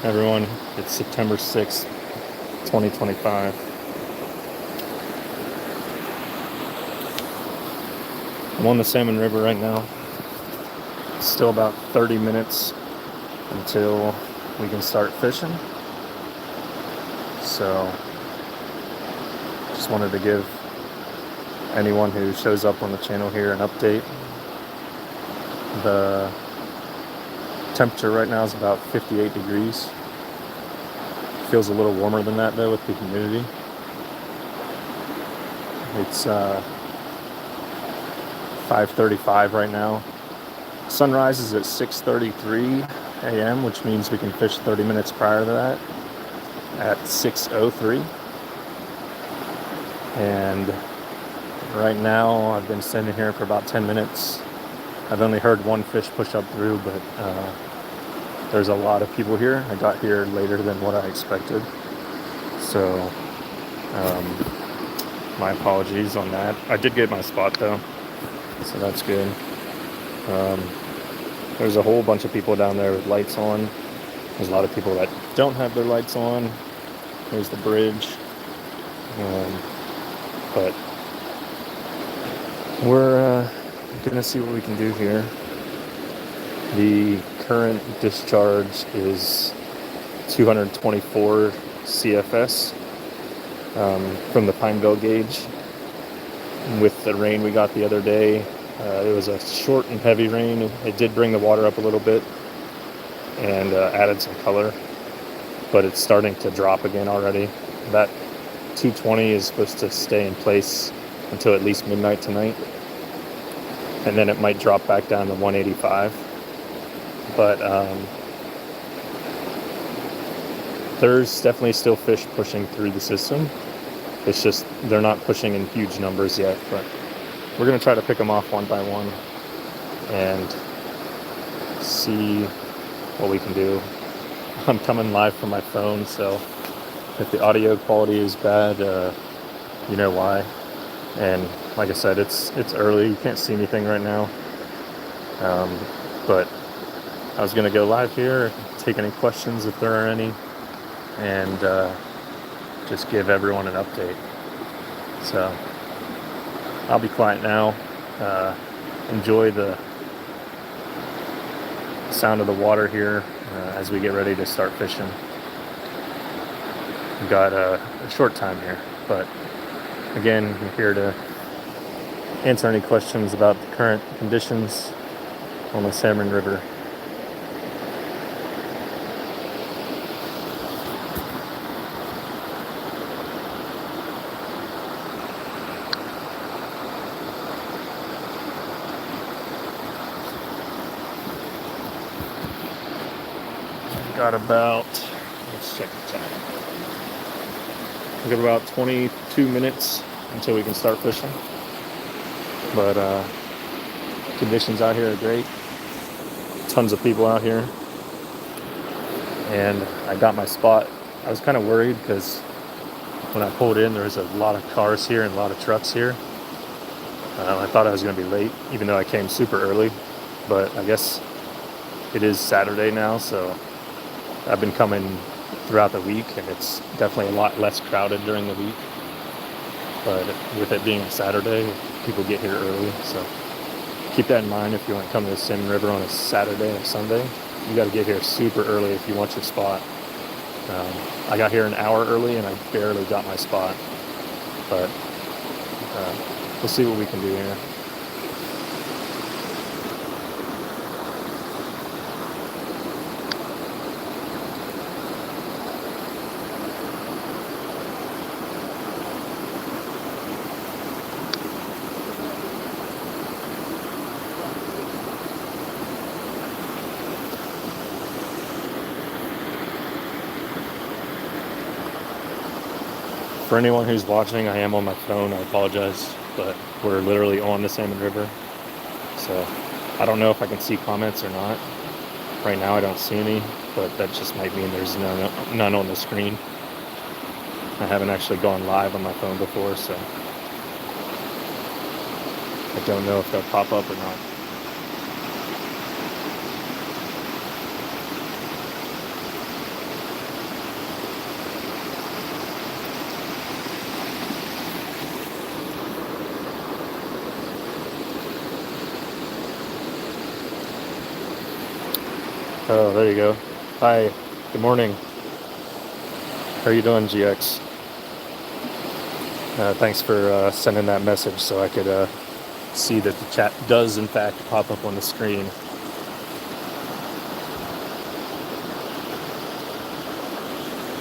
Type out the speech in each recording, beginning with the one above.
Everyone, it's September 6th, 2025. I'm on the Salmon River right now. It's still about 30 minutes until we can start fishing. So, just wanted to give anyone who shows up on the channel here an update. The temperature right now is about 58 degrees. Feels a little warmer than that though with the humidity. It's 5:35 right now. Sunrise is at 6:33 a.m., which means we can fish 30 minutes prior to that at 6:03. And right now I've been standing here for about 10 minutes. I've only heard one fish push up through, but there's a lot of people here. I got here later than what I expected. So my apologies on that. I did get my spot though, so that's good. There's a whole bunch of people down there with lights on. There's a lot of people that don't have their lights on. There's the bridge. But we're gonna see what we can do here. The current discharge is 224 CFS from the Pineville gauge. With the rain we got the other day, it was a short and heavy rain. It did bring the water up a little bit and added some color, but it's starting to drop again already. That 220 is supposed to stay in place until at least midnight tonight, and then it might drop back down to 185. But there's definitely still fish pushing through the system. It's just they're not pushing in huge numbers yet, but we're going to try to pick them off one by one and see what we can do. I'm coming live from my phone, so if the audio quality is bad, you know why. And like I said, it's early. You can't see anything right now. But I was going to go live here, take any questions if there are any, and just give everyone an update. So I'll be quiet now. Enjoy the sound of the water here as we get ready to start fishing. We've got a short time here, but again, I'm here to answer any questions about the current conditions on the Salmon River. Got about, let's check the time. We've got about 22 minutes until we can start fishing. But conditions out here are great. Tons of people out here. And I got my spot. I was kind of worried because when I pulled in, there was a lot of cars here and a lot of trucks here. I thought I was going to be late, even though I came super early. But I guess it is Saturday now, so I've been coming throughout the week, and it's definitely a lot less crowded during the week. But with it being a Saturday, people get here early, so keep that in mind if you want to come to the Salmon River on a Saturday or Sunday. You got to get here super early if you want your spot. I got here an hour early, and I barely got my spot. But we'll see what we can do here. For anyone who's watching, I am on my phone. I apologize, but we're literally on the Salmon River. So I don't know if I can see comments or not. Right now I don't see any, but that just might mean there's none on the screen. I haven't actually gone live on my phone before, so I don't know if they'll pop up or not. Oh, there you go. Hi, good morning. How are you doing, GX? Thanks for sending that message so I could see that the chat does in fact pop up on the screen.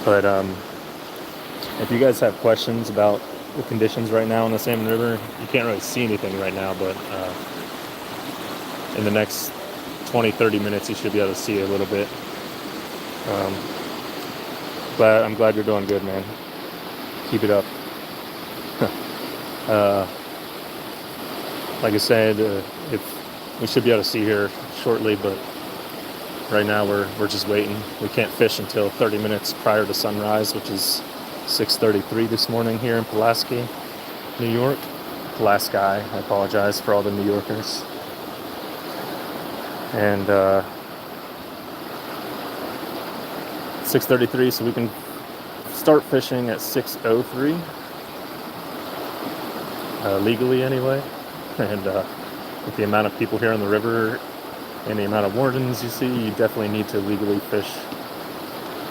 But if you guys have questions about the conditions right now in the Salmon River, you can't really see anything right now, but in the next 20-30 minutes you should be able to see a little bit. I'm glad you're doing good, man. Keep it up. Like I said, if we should be able to see here shortly, but right now we're just waiting. We can't fish until 30 minutes prior to sunrise, which is 6:33 this morning here in Pulaski, New York. Pulaski, I apologize for all the New Yorkers. And 6:33, so we can start fishing at 6:03, legally anyway. And with the amount of people here on the river and the amount of wardens you see, you definitely need to legally fish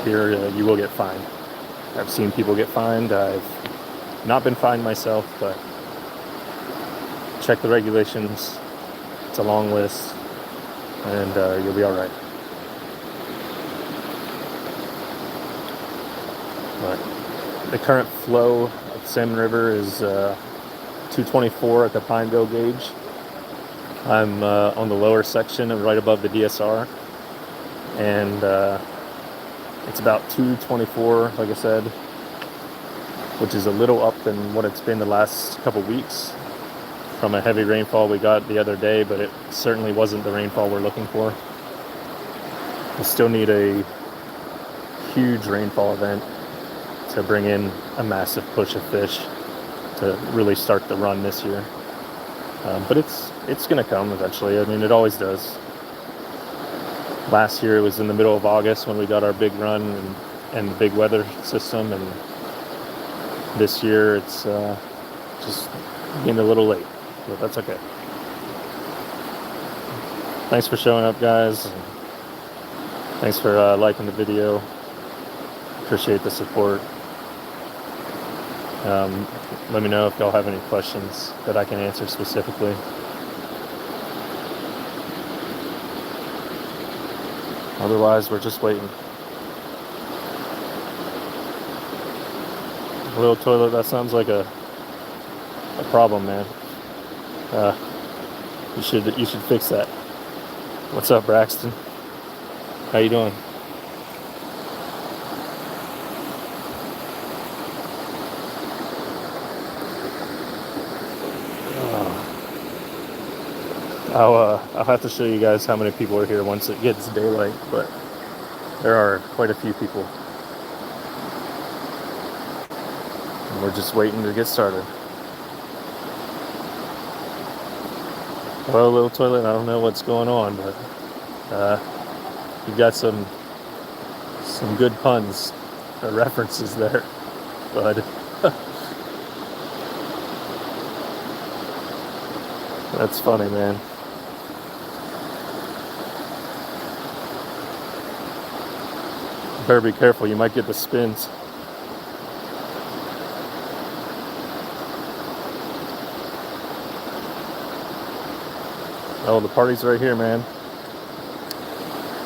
here. You will get fined. I've seen people get fined. I've not been fined myself, but check the regulations. It's a long list, and you'll be all right. But the current flow of the Salmon River is 224 at the Pineville gauge. I'm on the lower section and right above the DSR, and it's about 224, like I said, which is a little up than what it's been the last couple weeks from a heavy rainfall we got the other day, but it certainly wasn't the rainfall we're looking for. We still need a huge rainfall event to bring in a massive push of fish to really start the run this year. But it's going to come eventually. I mean, it always does. Last year it was in the middle of August when we got our big run and the big weather system, and this year it's just getting a little late, but that's okay. Thanks for showing up, guys. Thanks for liking the video. Appreciate the support. Let me know if y'all have any questions that I can answer specifically. Otherwise, we're just waiting. A little toilet, that sounds like a problem, man. You should fix that. What's up, Braxton? How you doing? I'll have to show you guys how many people are here once it gets daylight, but there are quite a few people. And we're just waiting to get started. Well, little toilet, I don't know what's going on, but you've got some good puns or references there, bud. That's funny, man. Better be careful, you might get the spins. Oh, the party's right here, man.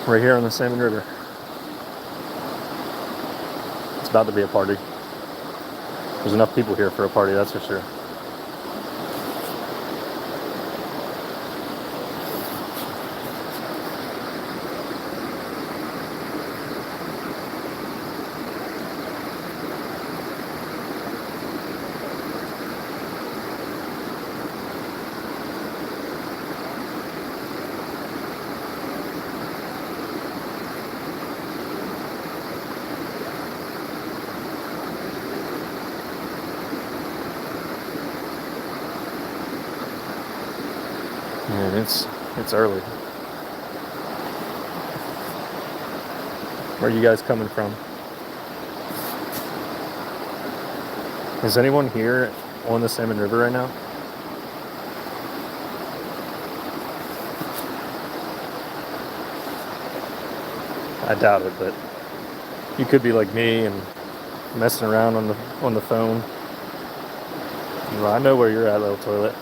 Right here on the Salmon River. It's about to be a party. There's enough people here for a party, that's for sure. Man, it's early. Where are you guys coming from? Is anyone here on the Salmon River right now? I doubt it, but you could be like me and messing around on the phone. Well, I know where you're at, little toilet.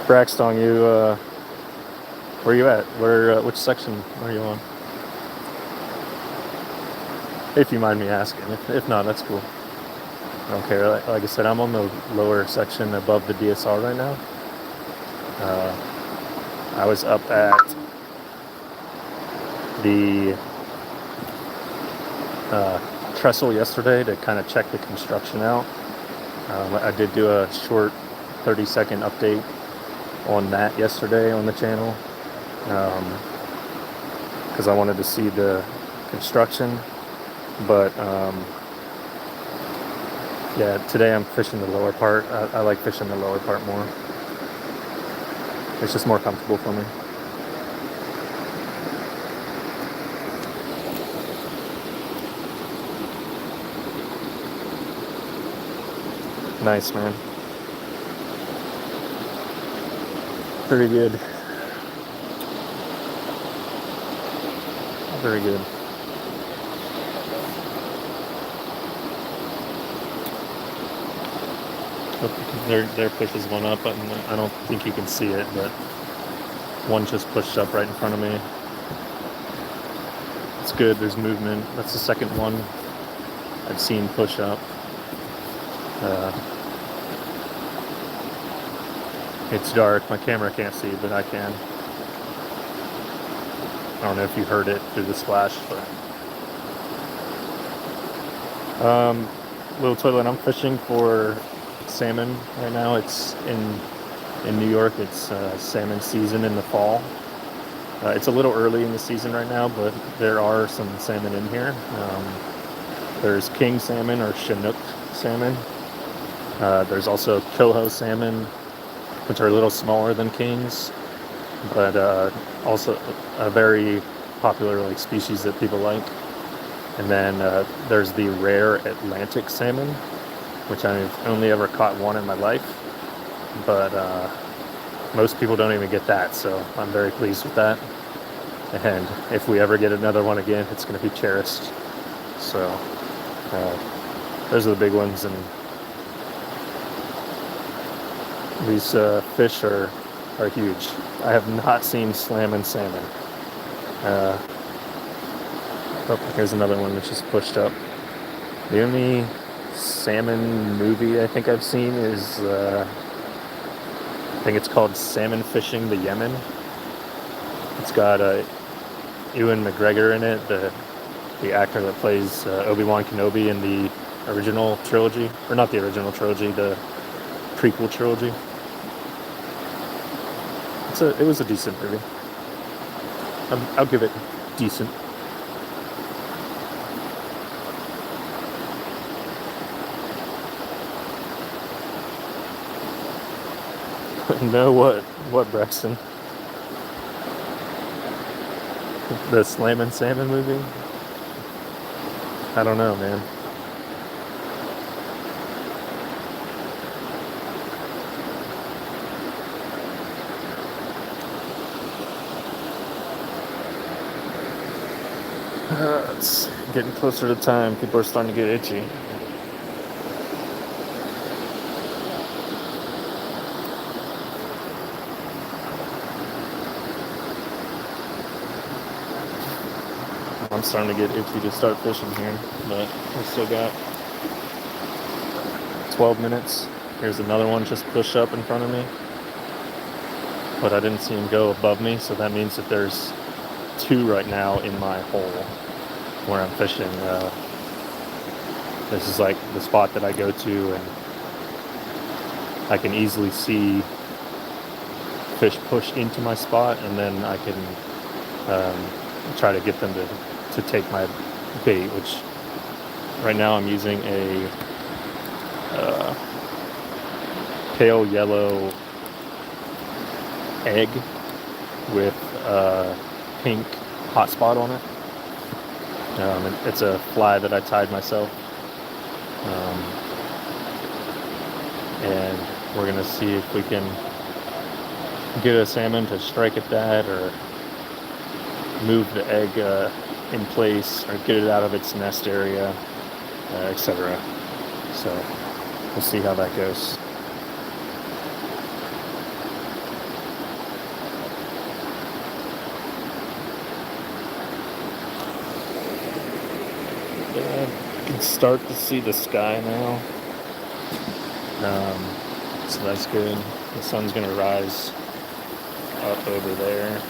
Braxton, where you at? Which section are you on? If you mind me asking. If not, that's cool. I don't care. Like I said, I'm on the lower section above the DSR right now. I was up at the trestle yesterday to kind of check the construction out. I did do a short 30-second update on that yesterday on the channel because I wanted to see the construction, but yeah, today I'm fishing the lower part. I like fishing the lower part more. It's just more comfortable for me. Nice, man. Very good. Very good. Their fish is one up, and I don't think you can see it, but one just pushed up right in front of me. It's good, there's movement. That's the second one I've seen push up. It's dark, my camera can't see, but I can. I don't know if you heard it through the splash, but little toilet, I'm fishing for salmon right now. It's in New York. It's salmon season in the fall. It's a little early in the season right now, but there are some salmon in here. There's king salmon or Chinook salmon. There's also coho salmon, which are a little smaller than kings, but also a very popular species that people like. And then there's the rare Atlantic salmon, which I've only ever caught one in my life, but most people don't even get that, so I'm very pleased with that. And if we ever get another one again, it's going to be cherished. So those are the big ones, and these fish are huge. I have not seen slam salmon. Oh, here's another one that just pushed up. The only salmon movie I think I've seen is I think it's called Salmon Fishing the Yemen. It's got Ewan McGregor in it, the actor that plays Obi-Wan Kenobi in the original trilogy, or not the original trilogy, the prequel trilogy. It was a decent movie. I'll give it decent. No, what, Braxton? The Slammin' Salmon movie? I don't know, man. It's getting closer to time. People are starting to get itchy. I'm starting to get itchy to start fishing here, but we still got 12 minutes. Here's another one just pushed up in front of me, but I didn't see him go above me, so that means that there's two right now in my hole where I'm fishing. This is like the spot that I go to, and I can easily see fish push into my spot, and then I can try to get them to take my bait, which right now I'm using a pale yellow egg with pink hot spot on it. It's a fly that I tied myself, and we're gonna see if we can get a salmon to strike at that, or move the egg in place or get it out of its nest area, etc. So we'll see how that goes. You can start to see the sky now. So that's good. The sun's gonna rise up over there,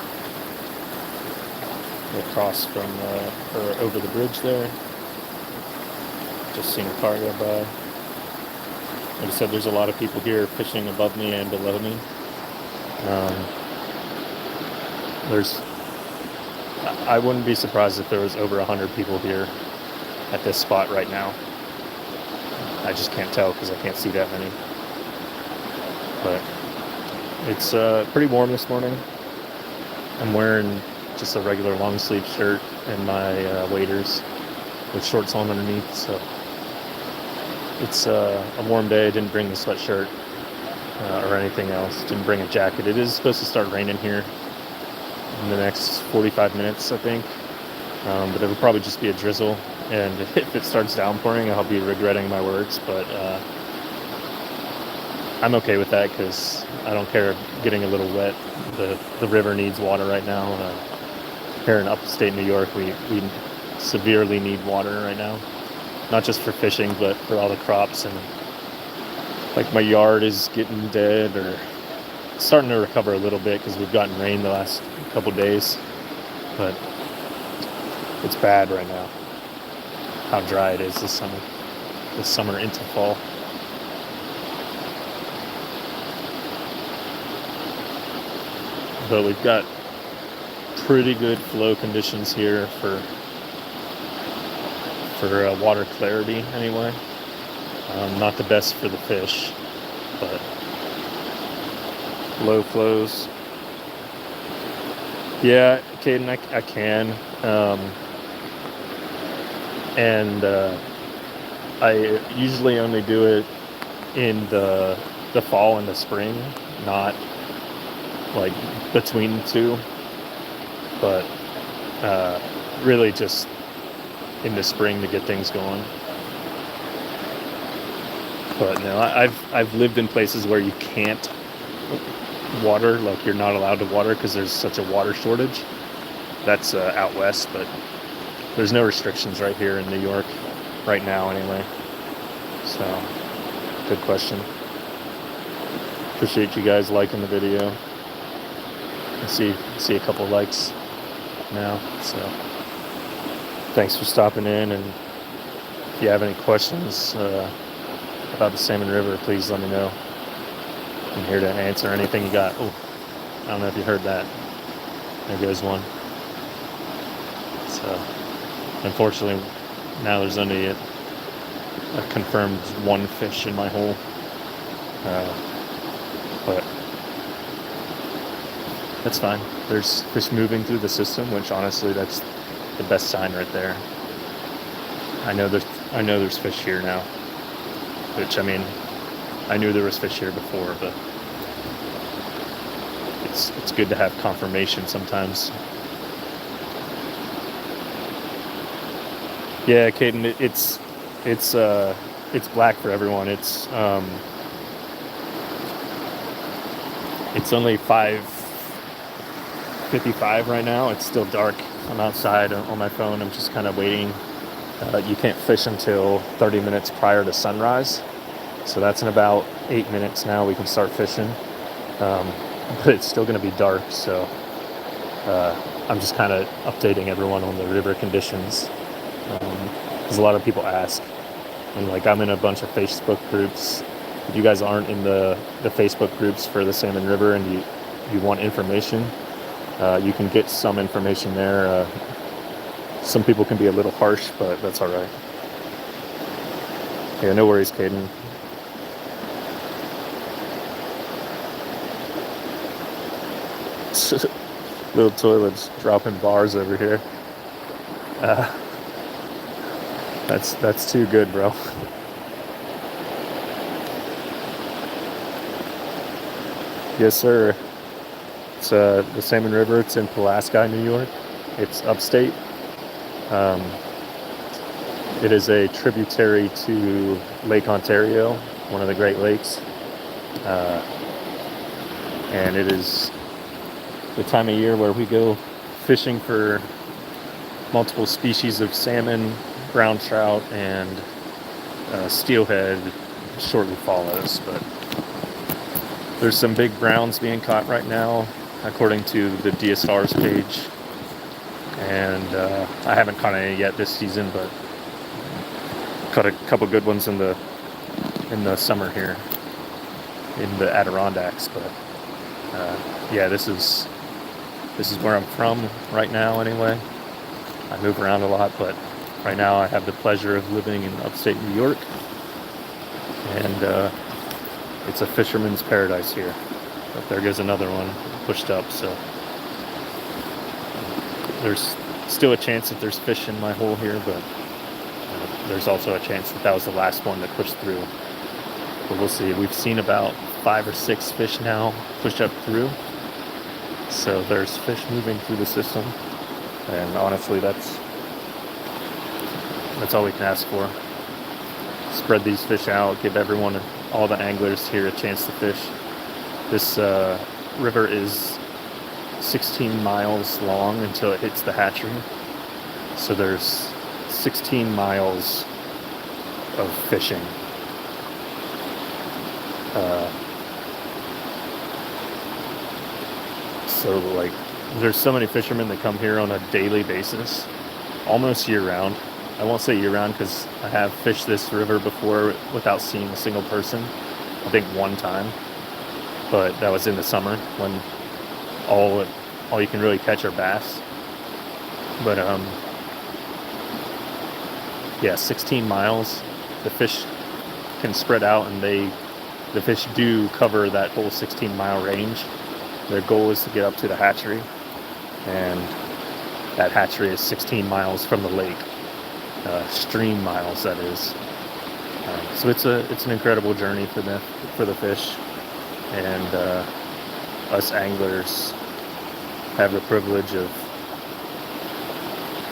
across from or over the bridge there. Just seen a car go by. Like I said, there's a lot of people here fishing above me and below me. I wouldn't be surprised if there was over 100 people here at this spot right now. I just can't tell because I can't see that many. But it's pretty warm this morning. I'm wearing just a regular long sleeve shirt and my waders with shorts on underneath. So it's a warm day. I didn't bring the sweatshirt or anything else. Didn't bring a jacket. It is supposed to start raining here in the next 45 minutes, I think. But it'll probably just be a drizzle. And if it starts downpouring, I'll be regretting my words. But I'm okay with that because I don't care getting a little wet. The river needs water right now. Here in upstate New York, we severely need water right now. Not just for fishing, but for all the crops. And like my yard is getting dead or starting to recover a little bit because we've gotten rain the last couple days. But it's bad right now how dry it is this summer into fall. But we've got pretty good flow conditions here for water clarity anyway. Not the best for the fish, but low flows. Yeah, Caden, I can. And I usually only do it in the fall and the spring, not like between the two, but really just in the spring to get things going. But no, I've lived in places where you can't water, like you're not allowed to water because there's such a water shortage. That's out west, but there's no restrictions right here in New York right now anyway. So good question. Appreciate you guys liking the video. I see a couple likes now, so thanks for stopping in. And if you have any questions about the Salmon River, please let me know. I'm here to answer anything you got. Oh, I don't know if you heard that. There goes one. So unfortunately now there's only a confirmed one fish in my hole, but that's fine. There's fish moving through the system, which honestly that's the best sign right there. I know there's fish here now, which I mean I knew there was fish here before, but it's good to have confirmation sometimes. Yeah, Caden, it's black for everyone. It's only 5:55 right now. It's still dark. I'm outside on my phone. I'm just kind of waiting. You can't fish until 30 minutes prior to sunrise. So that's in about 8 minutes now. We can start fishing. But it's still going to be dark. So I'm just kind of updating everyone on the river conditions. Because a lot of people ask. And like I'm in a bunch of Facebook groups. If you guys aren't in the Facebook groups for the Salmon River and you want information, you can get some information there. Some people can be a little harsh, but that's all right. Yeah, no worries, Caden. Little toilets dropping bars over here. That's too good, bro. Yes, sir. It's the Salmon River. It's in Pulaski, New York. It's upstate. It is a tributary to Lake Ontario, one of the Great Lakes. And it is the time of year where we go fishing for multiple species of salmon, brown trout, and steelhead shortly follows. But there's some big browns being caught right now, according to the DSR's page. And I haven't caught any yet this season, but caught a couple good ones in the summer here in the Adirondacks. But yeah, this is where I'm from right now anyway. I move around a lot, but right now I have the pleasure of living in upstate New York, and it's a fisherman's paradise here. But there goes another one pushed up, so there's still a chance that there's fish in my hole here, but there's also a chance that was the last one that pushed through. But we'll see. We've seen about 5 or 6 fish now push up through, so there's fish moving through the system, and honestly that's all we can ask for. Spread these fish out, give everyone, all the anglers here, a chance to fish. This river is 16 miles long until it hits the hatchery, so there's 16 miles of fishing. So like there's so many fishermen that come here on a daily basis, almost year round. I won't say year round because I have fished this river before without seeing a single person, I think one time, but that was in the summer when all you can really catch are bass. But yeah, 16 miles, the fish can spread out, and the fish do cover that whole 16-mile range. Their goal is to get up to the hatchery, and that hatchery is 16 miles from the lake, stream miles that is. So it's an incredible journey for the fish, and us anglers have the privilege of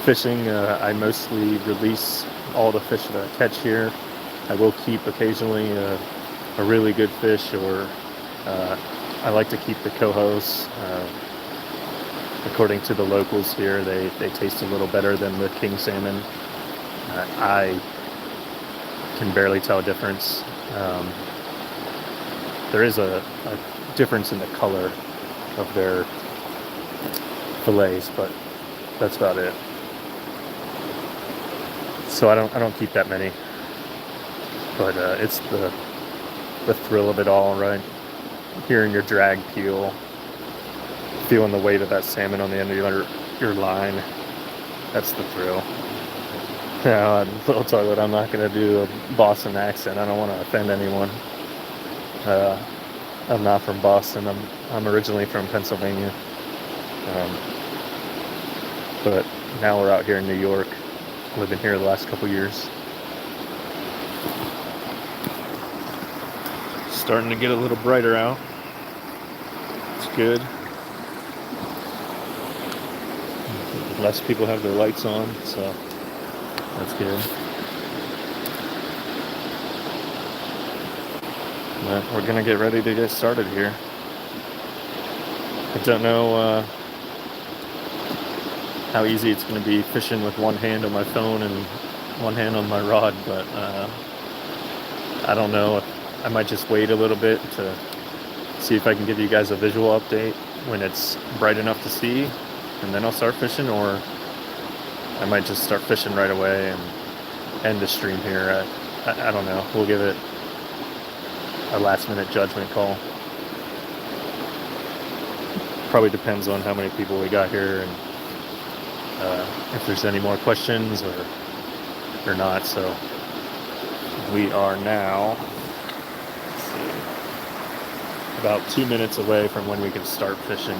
fishing. I mostly release all the fish that I catch here. I will keep occasionally a really good fish, or I like to keep the cohos. According to the locals here, they taste a little better than the king salmon. I can barely tell a difference. There is a difference in the color of their fillets, but that's about it. So I don't keep that many, but it's the thrill of it all, right? Hearing your drag peel, feeling the weight of that salmon on the end of your line. That's the thrill. Now, little toilet, I'm not going to do a Boston accent. I don't want to offend anyone. I'm not from Boston. I'm originally from Pennsylvania. But now we're out here in New York, living here the last couple years. Starting to get a little brighter out. It's good. Less people have their lights on, so that's good. But we're gonna get ready to get started here. I don't know how easy it's gonna be fishing with one hand on my phone and one hand on my rod, but I don't know. I might just wait a little bit to see if I can give you guys a visual update when it's bright enough to see, and then I'll start fishing, or I might just start fishing right away and end the stream here. I don't know. We'll give it a last minute judgment call. Probably depends on how many people we got here, and if there's any more questions or not. So we are now about 2 minutes away from when we can start fishing.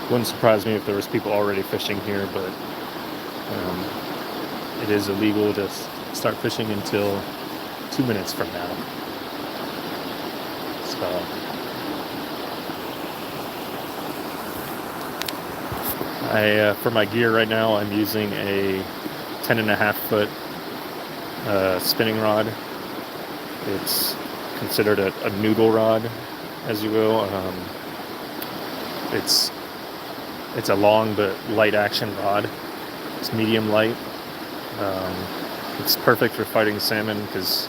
Wouldn't surprise me if there was people already fishing here, but it is illegal to start fishing until 2 minutes from now. So For my gear right now, I'm using a 10.5-foot spinning rod. It's considered a noodle rod, as you will. It's a long but light action rod. It's medium light. It's perfect for fighting salmon because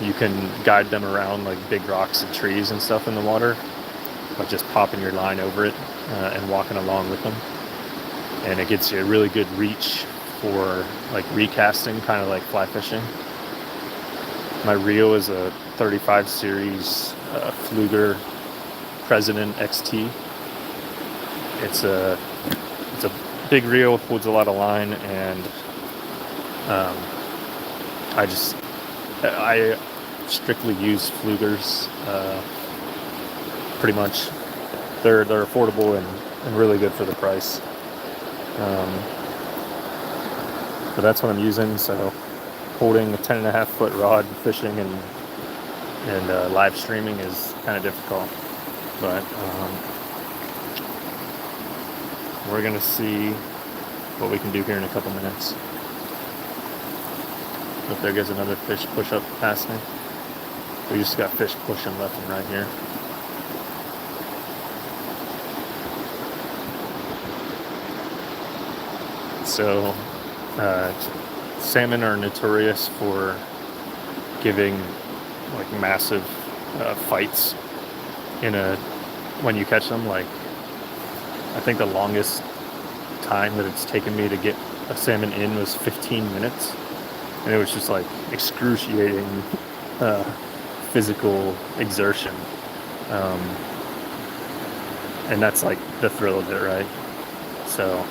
you can guide them around like big rocks and trees and stuff in the water by just popping your line over it and walking along with them. And it gets you a really good reach for like recasting, kind of like fly fishing. My reel is a 35 series Fluger President XT. It's a big reel, holds a lot of line, and I strictly use Flugers. Pretty much, they're affordable and really good for the price. But that's what I'm using. So holding a 10.5-foot rod, fishing and live streaming is kind of difficult. But we're gonna see what we can do here in a couple minutes. If there goes another fish push up past me. We just got fish pushing left and right here. So salmon are notorious for giving like massive fights when you catch them. Like, I think the longest time that it's taken me to get a salmon in was 15 minutes. And it was just like excruciating physical exertion. And that's like the thrill of it, right? So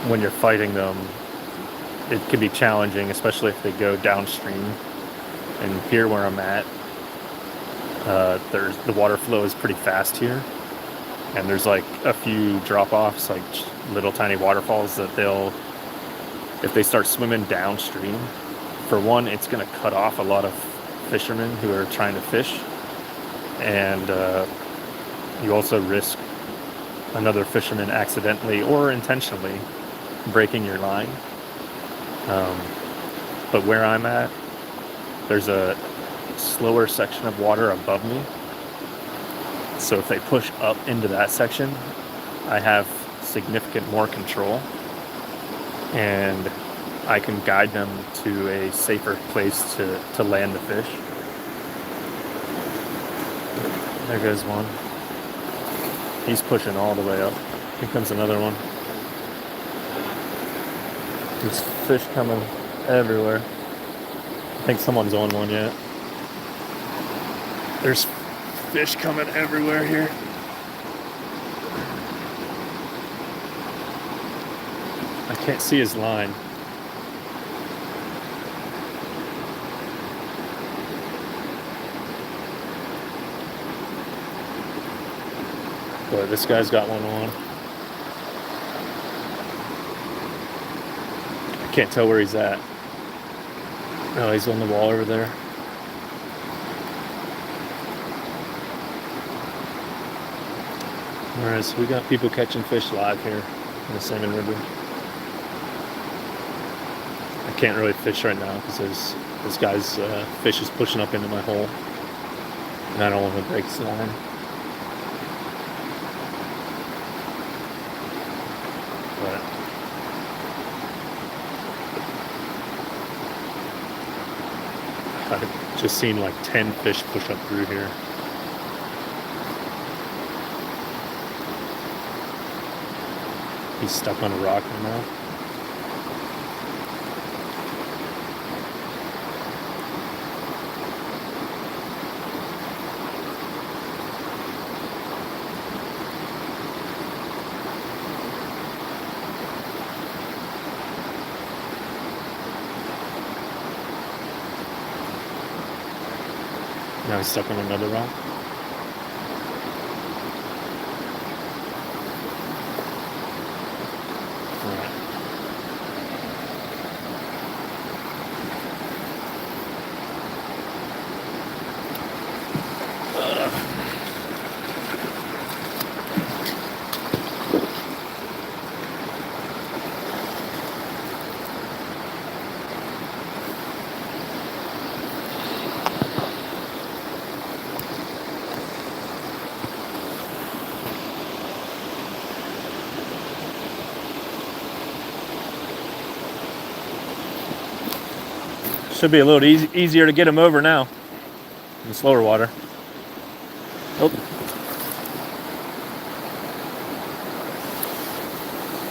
when you're fighting them, it can be challenging, especially if they go downstream. And here where I'm at, the water flow is pretty fast here. And there's like a few drop-offs, like little tiny waterfalls that if they start swimming downstream, for one, it's going to cut off a lot of fishermen who are trying to fish. And you also risk another fisherman accidentally or intentionally breaking your line. But where I'm at, there's a slower section of water above me. So if they push up into that section, I have significant more control, and I can guide them to a safer place to land the fish. There goes one. He's pushing all the way up. Here comes another one. There's fish coming everywhere. I think someone's on one yet. There's fish coming everywhere here. I can't see his line. But this guy's got one on. I can't tell where he's at. Oh, he's on the wall over there. Alright, so we got people catching fish live here in the Salmon River. I can't really fish right now because this guy's fish is pushing up into my hole, and I don't want to break his line. But I've just seen like 10 fish push up through here. He's stuck on a rock right now. Now he's stuck on another rock. Should be a little easier to get them over now in slower water. Oh.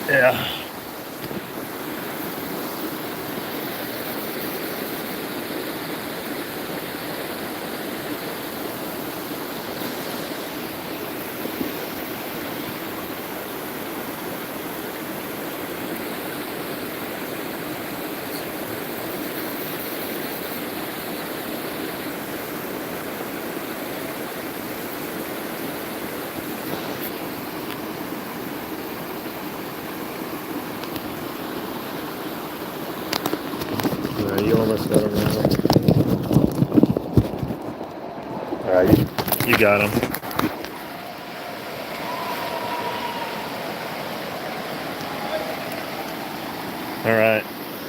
Yeah. You almost got him now. Alright, you got him. Alright,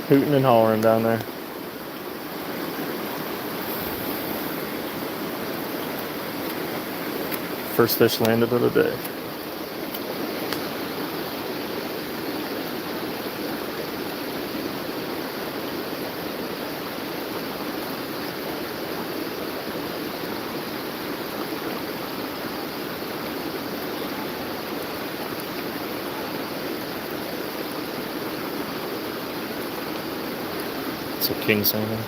hooting and hollering down there. First fish landed of the day. It's a king salmon.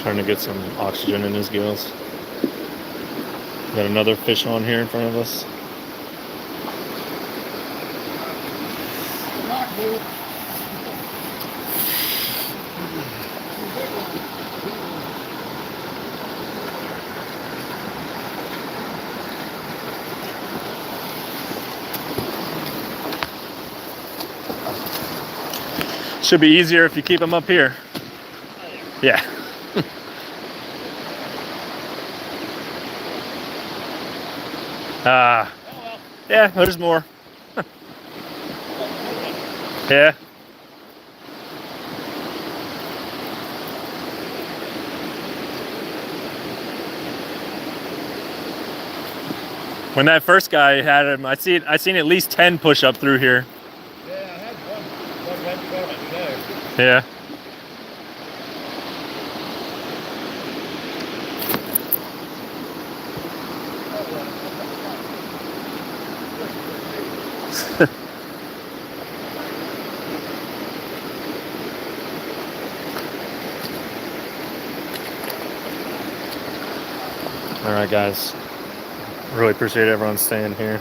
Trying to get some oxygen in his gills. Got another fish on here in front of us. Should be easier if you keep them up here. Yeah. Yeah, there's more. Yeah. When that first guy had him, I seen at least 10 push up through here. Yeah, I had one right before it today. Yeah. All right, guys. Really appreciate everyone staying here.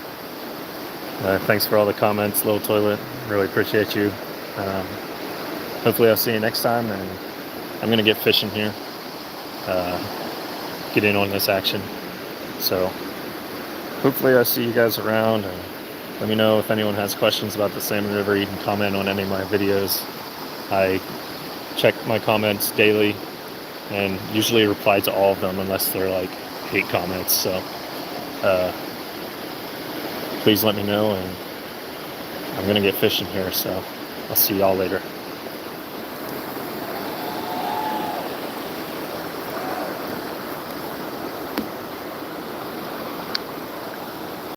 Thanks for all the comments, Little Toilet. Really appreciate you. Hopefully I'll see you next time, and I'm gonna get fishing here. Get in on this action. So hopefully I see you guys around, and let me know if anyone has questions about the Salmon River. You can comment on any of my videos. I check my comments daily and usually reply to all of them unless they're like hate comments. So please let me know, and I'm gonna get fishing here, so I'll see y'all later.